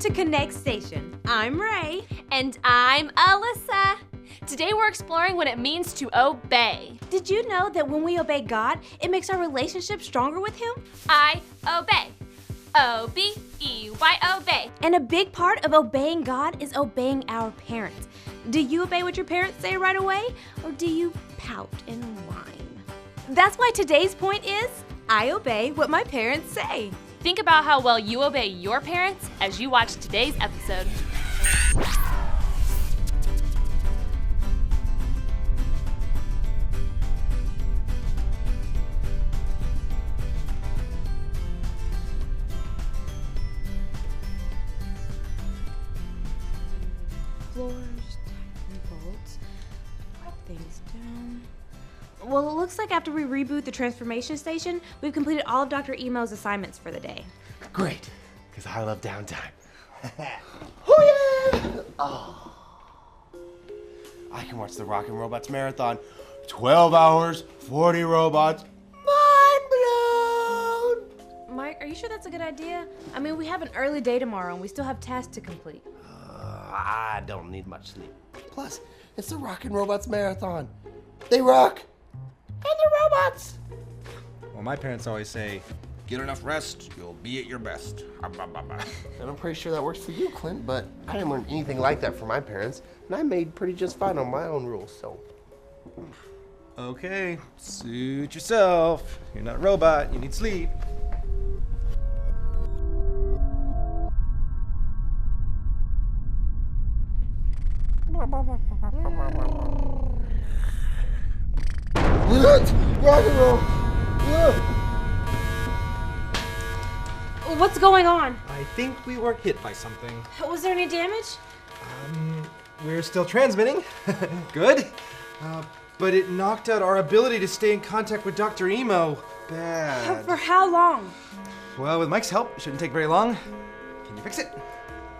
to Konnect Station. I'm Ray. And I'm Alyssa. Today we're exploring what it means to obey. Did you know that when we obey God, it makes our relationship stronger with Him? I obey. O-B-E-Y, obey. And a big part of obeying God is obeying our parents. Do you obey what your parents say right away, or do you pout and whine? That's why today's point is, I obey what my parents say. Think about how well you obey your parents as you watch today's episode. Floors, tighten bolts, wipe things down. Well, it looks like after we reboot the transformation station, we've completed all of Dr. Emo's assignments for the day. Great, because I love downtime. Oh yeah! Oh. I can watch the Rockin' Robots Marathon. 12 hours, 40 robots. Mind blown! Mike, are you sure that's a good idea? I mean, we have an early day tomorrow and we still have tasks to complete. I don't need much sleep. Plus, it's the Rockin' Robots Marathon. They rock! And they're robots! Well, my parents always say, get enough rest, you'll be at your best. And I'm pretty sure that works for you, Clint, but I didn't learn anything like that from my parents, and I made pretty just fine on my own rules, so. Okay, suit yourself. You're not a robot, you need sleep. Rock and roll! What's going on? I think we were hit by something. Was there any damage? We're still transmitting. Good. But it knocked out our ability to stay in contact with Dr. Emo. Bad. For how long? Well, with Mike's help, it shouldn't take very long. Can you fix it?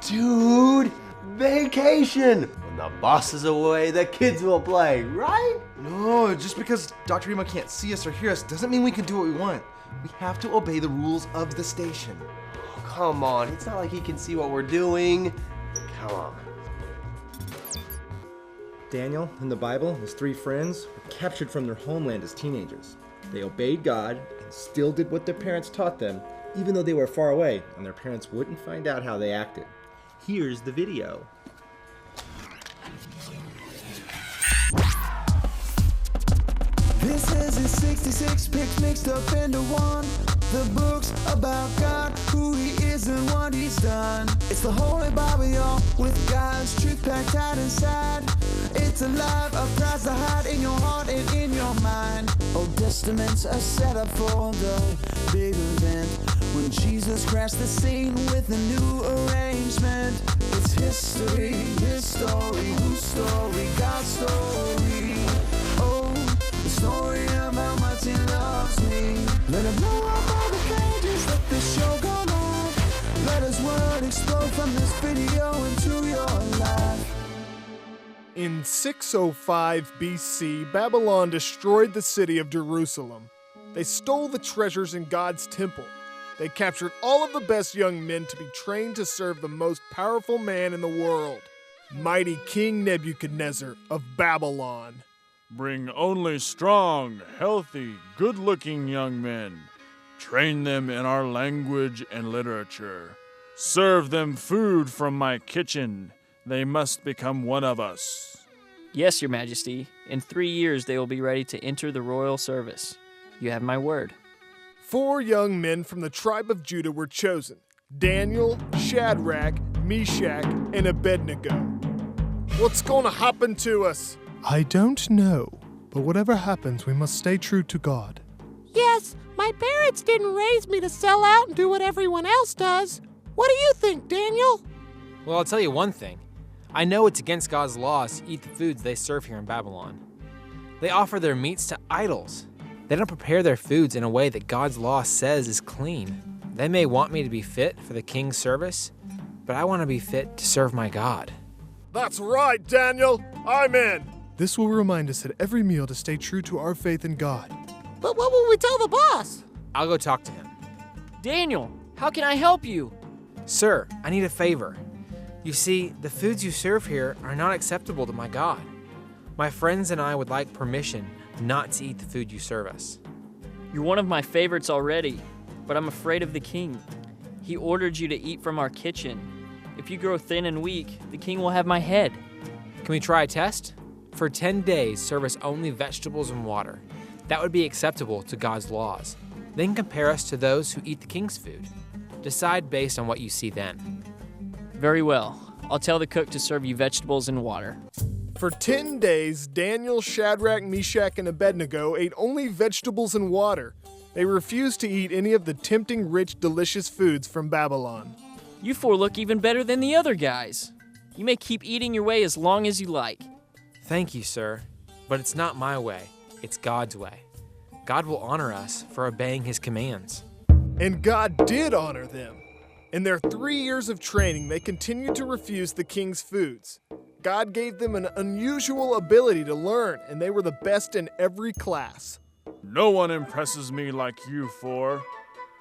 Dude, vacation! When the boss is away, the kids will play, right? No, just because Dr. Emo can't see us or hear us doesn't mean we can do what we want. We have to obey the rules of the station. Oh, come on, it's not like he can see what we're doing. Come on. Daniel, in the Bible, his 3 friends were captured from their homeland as teenagers. They obeyed God and still did what their parents taught them, even though they were far away and their parents wouldn't find out how they acted. Here's the video. This is his 66 picks mixed up into one. The books about God, who he is and what he's done. It's the Holy Bible, y'all, with God's truth packed tight inside. It's alive, a prize to hide in your heart and in your mind. Old Testaments are set up for the big event when Jesus crashed the scene with a new arrangement. It's history, his story, whose story, God's story. Oh, the story of how much he loves me. Let him blow up all the pages, let this show go live. Let his word explode from this video into your life. In 605 BC, Babylon destroyed the city of Jerusalem. They stole the treasures in God's temple. They captured all of the best young men to be trained to serve the most powerful man in the world, mighty King Nebuchadnezzar of Babylon. Bring only strong, healthy, good-looking young men. Train them in our language and literature. Serve them food from my kitchen. They must become one of us. Yes, Your Majesty. In 3 years they will be ready to enter the royal service. You have my word. 4 young men from the tribe of Judah were chosen: Daniel, Shadrach, Meshach, and Abednego. What's gonna happen to us? I don't know, but whatever happens, we must stay true to God. Yes, my parents didn't raise me to sell out and do what everyone else does. What do you think, Daniel? Well, I'll tell you one thing. I know it's against God's laws to eat the foods they serve here in Babylon. They offer their meats to idols. They don't prepare their foods in a way that God's law says is clean. They may want me to be fit for the king's service, but I want to be fit to serve my God. That's right, Daniel. I'm in. This will remind us at every meal to stay true to our faith in God. But what will we tell the boss? I'll go talk to him. Daniel, how can I help you? Sir, I need a favor. You see, the foods you serve here are not acceptable to my God. My friends and I would like permission not to eat the food you serve us. You're one of my favorites already, but I'm afraid of the king. He ordered you to eat from our kitchen. If you grow thin and weak, the king will have my head. Can we try a test? For 10 days, serve us only vegetables and water. That would be acceptable to God's laws. Then compare us to those who eat the king's food. Decide based on what you see then. Very well. I'll tell the cook to serve you vegetables and water. For 10 days, Daniel, Shadrach, Meshach, and Abednego ate only vegetables and water. They refused to eat any of the tempting, rich, delicious foods from Babylon. You four look even better than the other guys. You may keep eating your way as long as you like. Thank you, sir. But it's not my way, it's God's way. God will honor us for obeying his commands. And God did honor them. In their 3 years of training, they continued to refuse the king's foods. God gave them an unusual ability to learn, and they were the best in every class. No one impresses me like you four.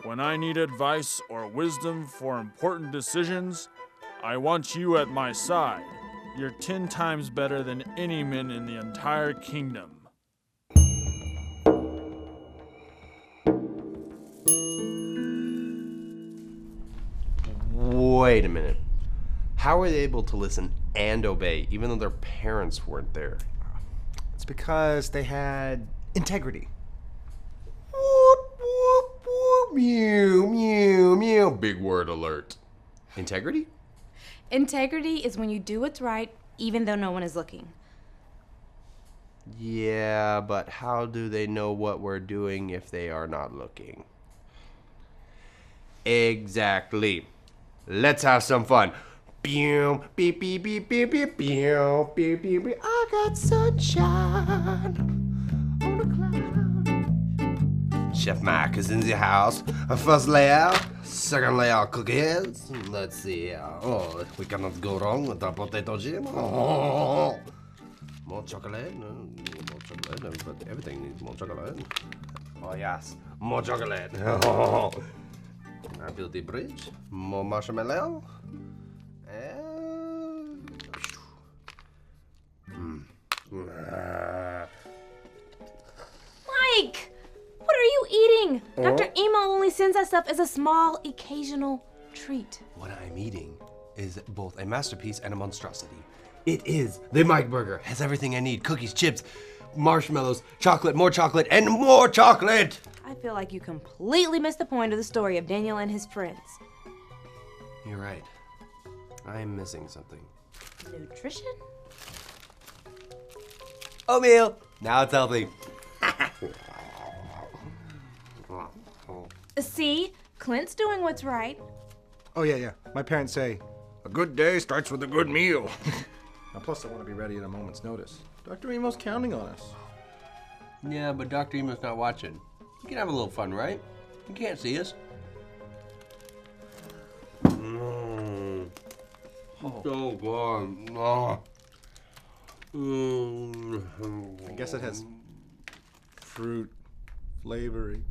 When I need advice or wisdom for important decisions, I want you at my side. You're 10 times better than any men in the entire kingdom. Wait a minute. How were they able to listen and obey even though their parents weren't there? It's because they had integrity. Whoop, whoop, whoop, mew, mew, mew. Big word alert. Integrity? Integrity is when you do what's right, even though no one is looking. Yeah, but how do they know what we're doing if they are not looking? Exactly. Let's have some fun. Beep, beep, beep, beep, beep, beep, beep, beep, beep, beep. I got sunshine on the cloud. Chef Mike is in the house. First layer, second layer cookies. Let's see. Oh, we cannot go wrong with the potato chip. Oh. More chocolate. More chocolate. But everything needs more chocolate. Oh, yes. More chocolate. Oh. I build the bridge. More marshmallow. Mike! What are you eating? Dr. Emo only sends us stuff as a small, occasional treat. What I'm eating is both a masterpiece and a monstrosity. It is the Mike Burger. Has everything I need. Cookies, chips, marshmallows, chocolate, and more chocolate! I feel like you completely missed the point of the story of Daniel and his friends. You're right. I'm missing something. Nutrition? Oatmeal! Now it's healthy. See? Clint's doing what's right. Oh, yeah. My parents say, a good day starts with a good meal. Now, plus, I want to be ready at a moment's notice. Dr. Emo's counting on us. Yeah, but Dr. Emo's not watching. You can have a little fun, right? You can't see us. Oh. So good. Oh. I guess it has fruit flavoring.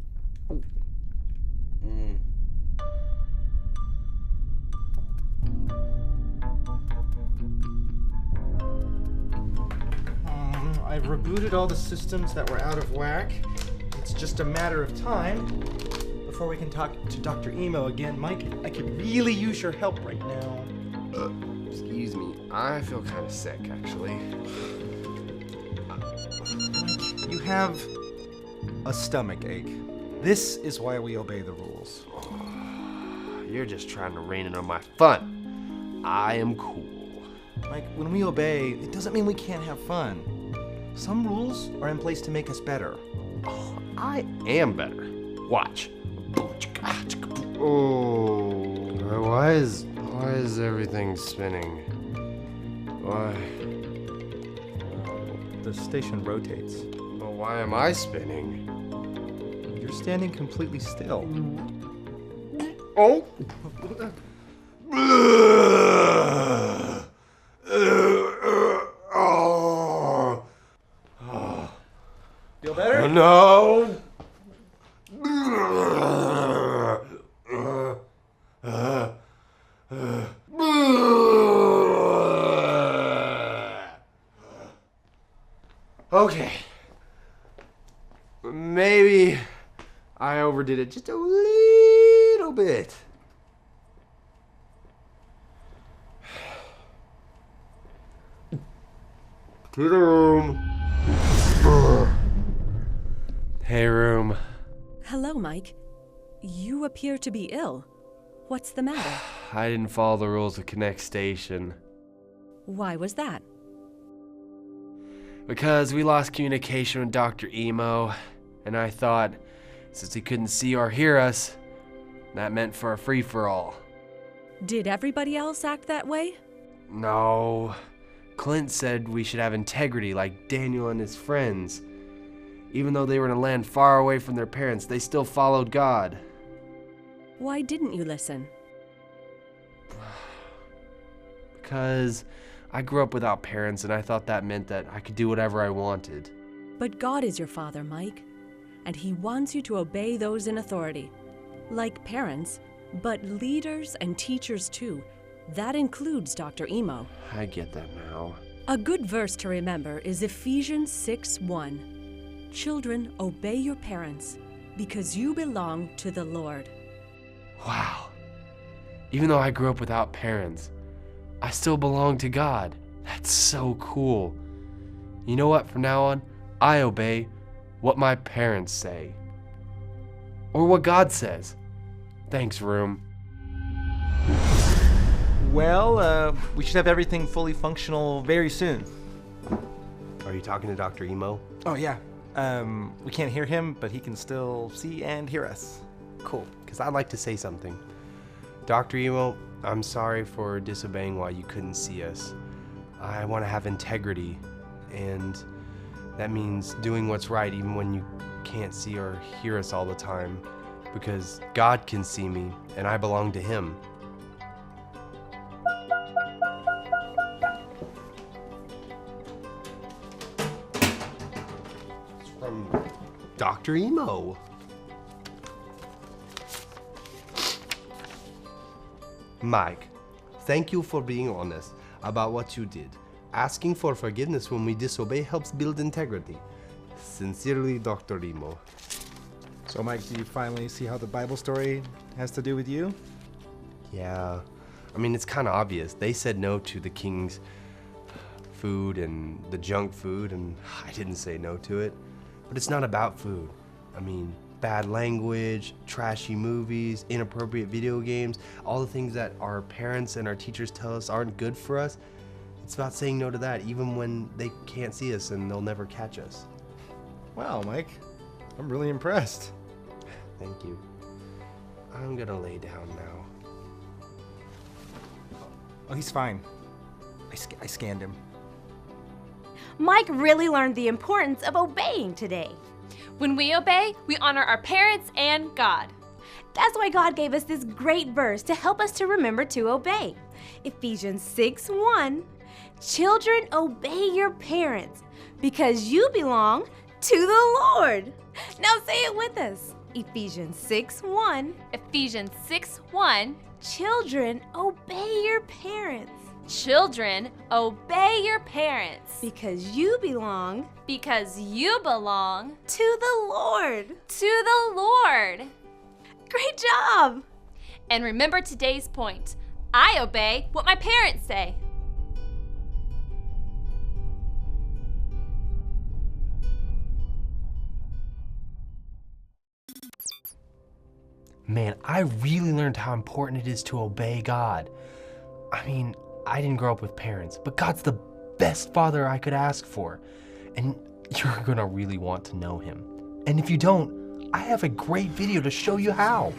I've rebooted all the systems that were out of whack. It's just a matter of time before we can talk to Dr. Emo again. Mike, I could really use your help right now. Excuse me. I feel kind of sick, actually. You have a stomach ache. This is why we obey the rules. You're just trying to rein in on my fun. I am cool. Mike, when we obey, it doesn't mean we can't have fun. Some rules are in place to make us better. Oh, I am better. Watch. Oh, why is everything spinning? Why? The station rotates. Well, why am I spinning? You're standing completely still. Oh. Feel better? No. Okay. Maybe I overdid it just a little bit. To the room. Hey, room. Hello, Mike. You appear to be ill. What's the matter? I didn't follow the rules of Konnect Station. Why was that? Because we lost communication with Dr. Emo, and I thought, since he couldn't see or hear us, that meant for a free-for-all. Did everybody else act that way? No. Clint said we should have integrity like Daniel and his friends. Even though they were in a land far away from their parents, they still followed God. Why didn't you listen? Because I grew up without parents, and I thought that meant that I could do whatever I wanted. But God is your father, Mike, and he wants you to obey those in authority. Like parents, but leaders and teachers too. That includes Dr. Emo. I get that now. A good verse to remember is Ephesians 6:1. Children, obey your parents, because you belong to the Lord. Wow. Even though I grew up without parents, I still belong to God. That's so cool. You know what? From now on, I obey what my parents say. Or what God says. Thanks, room. Well, we should have everything fully functional very soon. Are you talking to Dr. Emo? Oh, yeah. We can't hear him, but he can still see and hear us. Cool, because I'd like to say something. Dr. Emo, I'm sorry for disobeying while you couldn't see us. I want to have integrity, and that means doing what's right even when you can't see or hear us all the time, because God can see me, and I belong to Him. It's from Dr. Emo. Mike, thank you for being honest about what you did. Asking for forgiveness when we disobey helps build integrity. Sincerely, Dr. Emo. So, Mike, do you finally see how the Bible story has to do with you? Yeah, I mean, it's kind of obvious. They said no to the king's food and the junk food, and I didn't say no to it. But it's not about food. I mean, bad language, trashy movies, inappropriate video games, all the things that our parents and our teachers tell us aren't good for us. It's about saying no to that, even when they can't see us and they'll never catch us. Wow, Mike. I'm really impressed. Thank you. I'm gonna lay down now. Oh, he's fine. I scanned him. Mike really learned the importance of obeying today. When we obey, we honor our parents and God. That's why God gave us this great verse to help us to remember to obey. Ephesians 6:1. Children, obey your parents because you belong to the Lord. Now say it with us. Ephesians 6:1. Ephesians 6:1. Children, obey your parents Children, obey your parents because you belong because you belong to the Lord. to the Lord. Great job! And remember today's point. I obey what my parents say. Man, I really learned how important it is to obey God. I mean, I didn't grow up with parents, but God's the best father I could ask for. And you're gonna really want to know Him. And if you don't, I have a great video to show you how.